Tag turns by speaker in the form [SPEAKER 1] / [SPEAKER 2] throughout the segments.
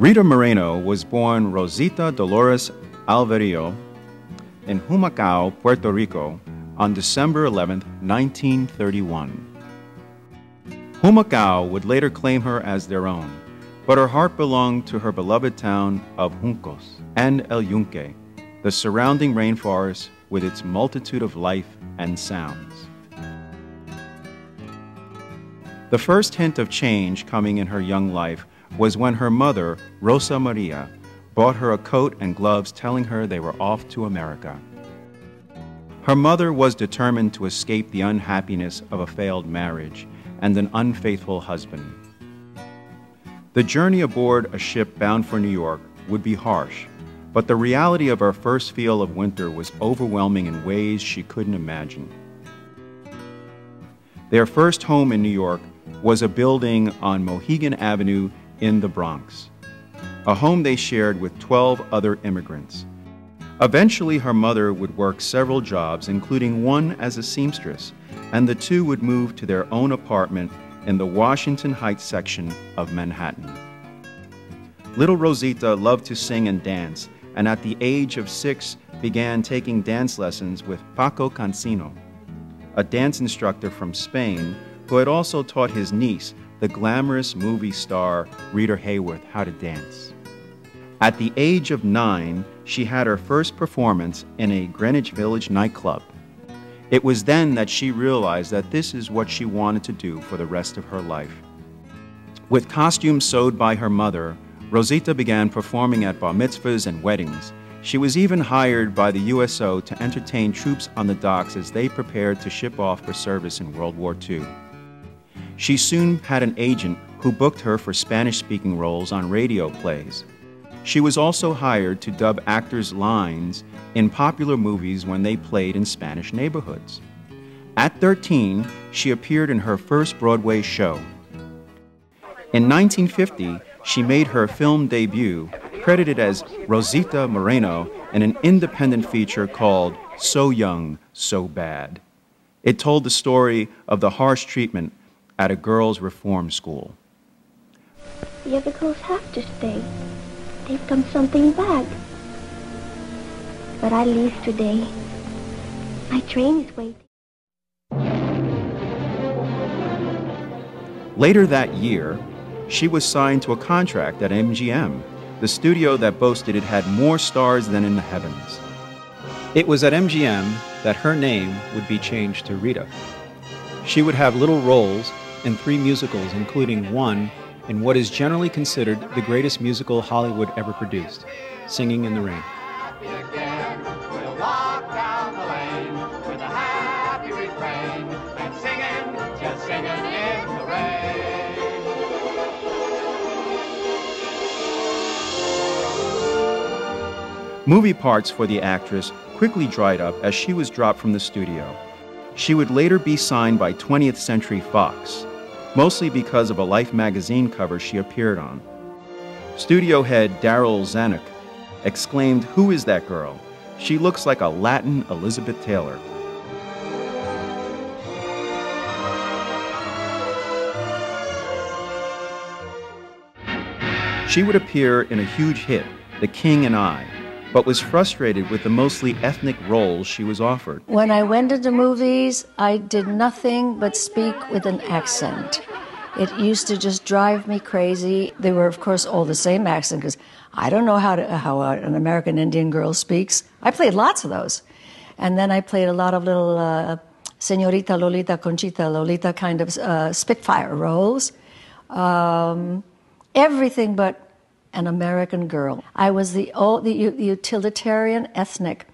[SPEAKER 1] Rita Moreno was born Rosita Dolores Alvarillo in Humacao, Puerto Rico, on December 11, 1931. Humacao would later claim her as their own, but her heart belonged to her beloved town of Juncos and El Yunque, the surrounding rainforest with its multitude of life and sounds. The first hint of change coming in her young life was when her mother, Rosa Maria, bought her a coat and gloves telling her they were off to America. Her mother was determined to escape the unhappiness of a failed marriage and an unfaithful husband. The journey aboard a ship bound for New York would be harsh, but the reality of her first feel of winter was overwhelming in ways she couldn't imagine. Their first home in New York was a building on Mohegan Avenue in the Bronx, a home they shared with 12 other immigrants. Eventually, her mother would work several jobs, including one as a seamstress, and the two would move to their own apartment in the Washington Heights section of Manhattan. Little Rosita loved to sing and dance, and at the age of 6 began taking dance lessons with Paco Cancino, a dance instructor from Spain who had also taught his niece, the glamorous movie star Rita Hayworth, how to dance. At the age of 9, she had her first performance in a Greenwich Village nightclub. It was then that she realized that this is what she wanted to do for the rest of her life. With costumes sewed by her mother, Rosita began performing at bar mitzvahs and weddings. She was even hired by the USO to entertain troops on the docks as they prepared to ship off for service in World War II. She soon had an agent who booked her for Spanish-speaking roles on radio plays. She was also hired to dub actors' lines in popular movies when they played in Spanish neighborhoods. At 13, she appeared in her first Broadway show. In 1950, she made her film debut, credited as Rosita Moreno, in an independent feature called So Young, So Bad. It told the story of the harsh treatment at a girls' reform school.
[SPEAKER 2] The other girls have to stay. They've come something back. But I leave today. My train is waiting.
[SPEAKER 1] Later that year, she was signed to a contract at MGM, the studio that boasted it had more stars than in the heavens.
[SPEAKER 3] It was at MGM that her name would be changed to Rita. She would have little roles in 3 musicals, including one in what is generally considered the greatest musical Hollywood ever produced, Singing in the Rain.
[SPEAKER 4] We'll walk down the lane with a happy refrain and singing, just singing in the rain.
[SPEAKER 1] Movie parts for the actress quickly dried up as she was dropped from the studio. She would later be signed by 20th Century Fox, mostly because of a Life magazine cover she appeared on. Studio head Daryl Zanuck exclaimed, "Who is that girl? She looks like a Latin Elizabeth Taylor." She would appear in a huge hit, The King and I, but was frustrated with the mostly ethnic roles she was offered.
[SPEAKER 5] When I went into movies, I did nothing but speak with an accent. It used to just drive me crazy. They were, of course, all the same accent, because I don't know how an American Indian girl speaks. I played lots of those. And then I played a lot of little Señorita Lolita, Conchita Lolita kind of Spitfire roles. Everything but an American girl. I was the utilitarian ethnic.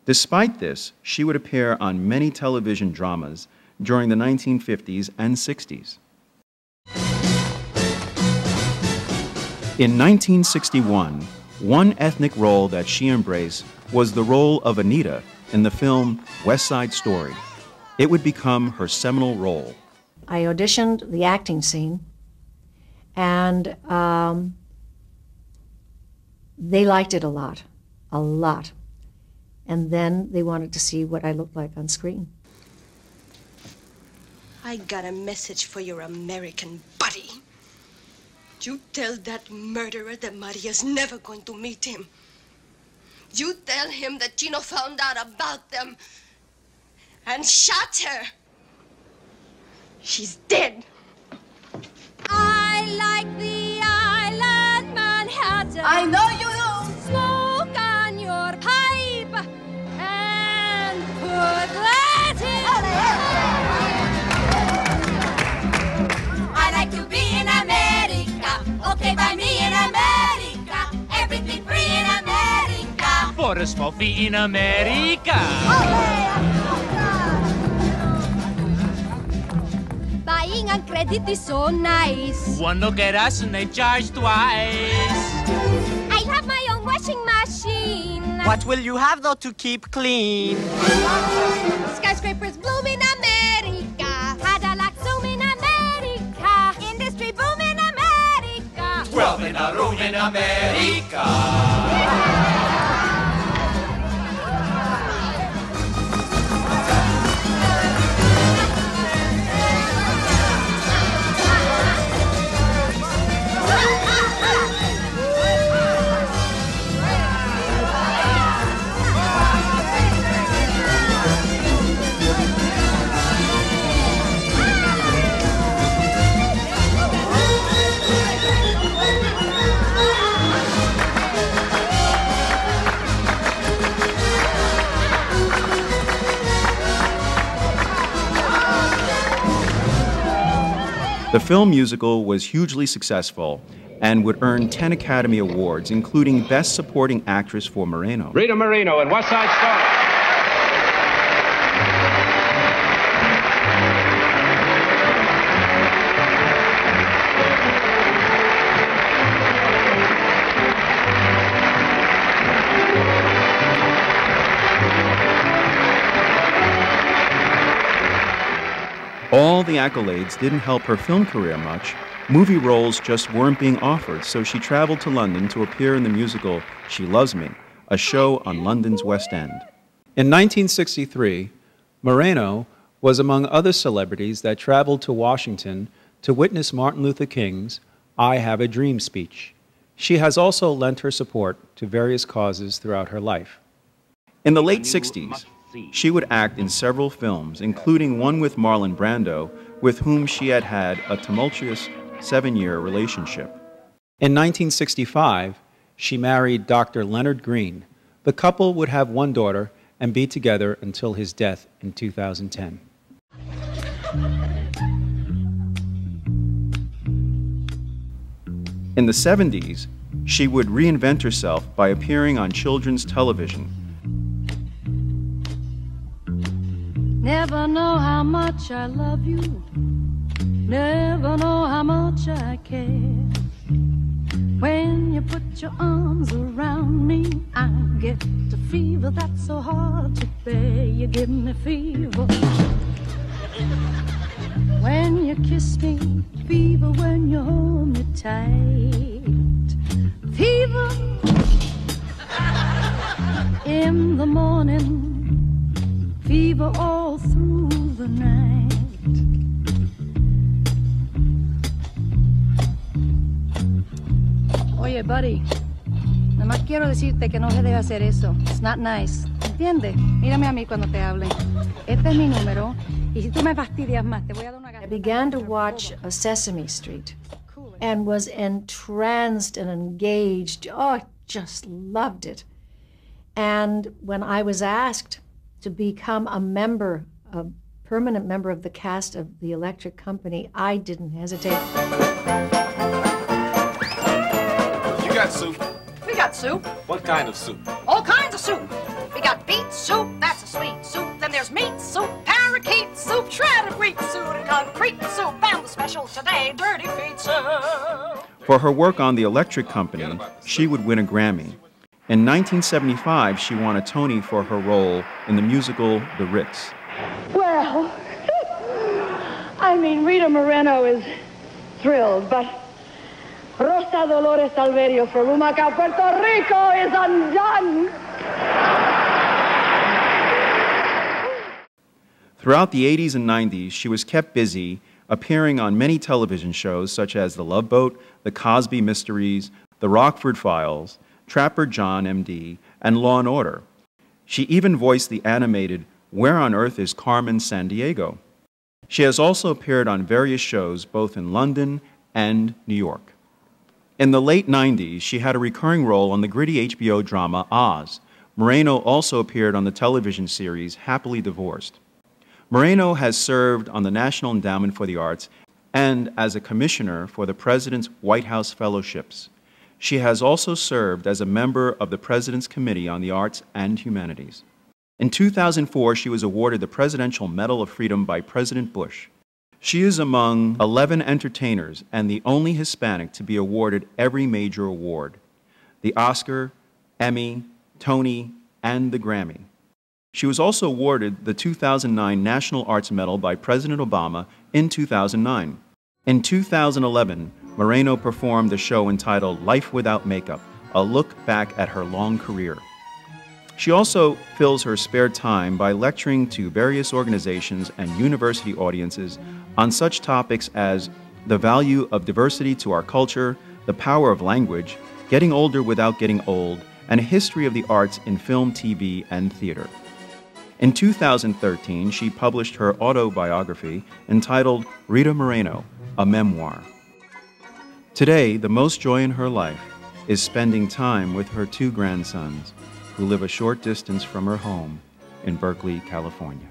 [SPEAKER 1] Despite this, she would appear on many television dramas during the 1950s and 60s. In 1961, one ethnic role that she embraced was the role of Anita in the film West Side Story. It would become her seminal role.
[SPEAKER 5] I auditioned the acting scene, and they liked it a lot. And then they wanted to see what I looked like on screen.
[SPEAKER 6] I got a message for your American buddy. You tell that murderer that Maria's never going to meet him. You tell him that Gino found out about them and shot her. She's dead.
[SPEAKER 7] I like the island Manhattan.
[SPEAKER 6] I know you do.
[SPEAKER 7] Smoke on your pipe and put that in. I like to be in America. Okay, by me in America. Everything free in America.
[SPEAKER 8] For a small fee in America.
[SPEAKER 7] Buying on credit is so nice.
[SPEAKER 8] One look at us and they charge twice.
[SPEAKER 7] I have my own washing machine.
[SPEAKER 9] What will you have, though, to keep clean?
[SPEAKER 7] Skyscrapers bloom in America. Cadillac zoom in America. Industry boom in America.
[SPEAKER 4] 12 in a room in America.
[SPEAKER 1] The film musical was hugely successful and would earn 10 Academy Awards, including Best Supporting Actress for Moreno.
[SPEAKER 10] Rita Moreno in West Side Story.
[SPEAKER 1] All the accolades didn't help her film career much. Movie roles just weren't being offered, so she traveled to London to appear in the musical She Loves Me, a show on London's West End.
[SPEAKER 3] In 1963, Moreno was among other celebrities that traveled to Washington to witness Martin Luther King's I Have a Dream speech. She has also lent her support to various causes throughout her life.
[SPEAKER 1] In the late 60s, she would act in several films, including one with Marlon Brando, with whom she had had a tumultuous 7-year relationship.
[SPEAKER 3] In 1965, she married Dr. Leonard Green. The couple would have one daughter and be together until his death in 2010.
[SPEAKER 1] In the 70s, she would reinvent herself by appearing on children's television.
[SPEAKER 5] Never know how much I love you. Never know how much I care. When you put your arms around me, I get a fever that's so hard to bear. You give me fever when you kiss me, fever when you hold me tight, fever in the morning, fever all through the night. Oye, buddy, nada más quiero decirte que no se debe hacer eso. It's not nice. ¿Entiendes? Mírame a mí cuando te hable. Este es mi número, y si tú me fastidias más, te voy a dar una... I began to watch Sesame Street and was entranced and engaged. Oh, I just loved it. And when I was asked to become a member, a permanent member of the cast of the Electric Company, I didn't hesitate.
[SPEAKER 10] You got soup?
[SPEAKER 11] We got soup.
[SPEAKER 10] What kind of soup?
[SPEAKER 11] All kinds of soup. We got beet soup, that's a sweet soup. Then there's meat soup, parakeet soup, shredded wheat soup, and concrete soup. And the special today, dirty feet soup.
[SPEAKER 1] For her work on the Electric Company, she would win a Grammy. In 1975, she won a Tony for her role in the musical The Ritz.
[SPEAKER 12] Well, I mean, Rita Moreno is thrilled, but Rosa Dolores Alverio from Humacao, Puerto Rico is undone.
[SPEAKER 1] Throughout the 80s and 90s, she was kept busy appearing on many television shows such as The Love Boat, The Cosby Mysteries, The Rockford Files, Trapper John, MD, and Law & Order. She even voiced the animated Where on Earth is Carmen Sandiego? She has also appeared on various shows both in London and New York. In the late 90s, she had a recurring role on the gritty HBO drama Oz. Moreno also appeared on the television series Happily Divorced. Moreno has served on the National Endowment for the Arts and as a commissioner for the President's White House Fellowships. She has also served as a member of the President's Committee on the Arts and Humanities. In 2004, she was awarded the Presidential Medal of Freedom by President Bush. She is among 11 entertainers and the only Hispanic to be awarded every major award: the Oscar, Emmy, Tony, and the Grammy. She was also awarded the 2009 National Arts Medal by President Obama in 2009. In 2011, Moreno performed the show entitled Life Without Makeup, a look back at her long career. She also fills her spare time by lecturing to various organizations and university audiences on such topics as the value of diversity to our culture, the power of language, getting older without getting old, and a history of the arts in film, TV, and theater. In 2013, she published her autobiography entitled Rita Moreno, a Memoir. Today, the most joy in her life is spending time with her 2 grandsons, who live a short distance from her home in Berkeley, California.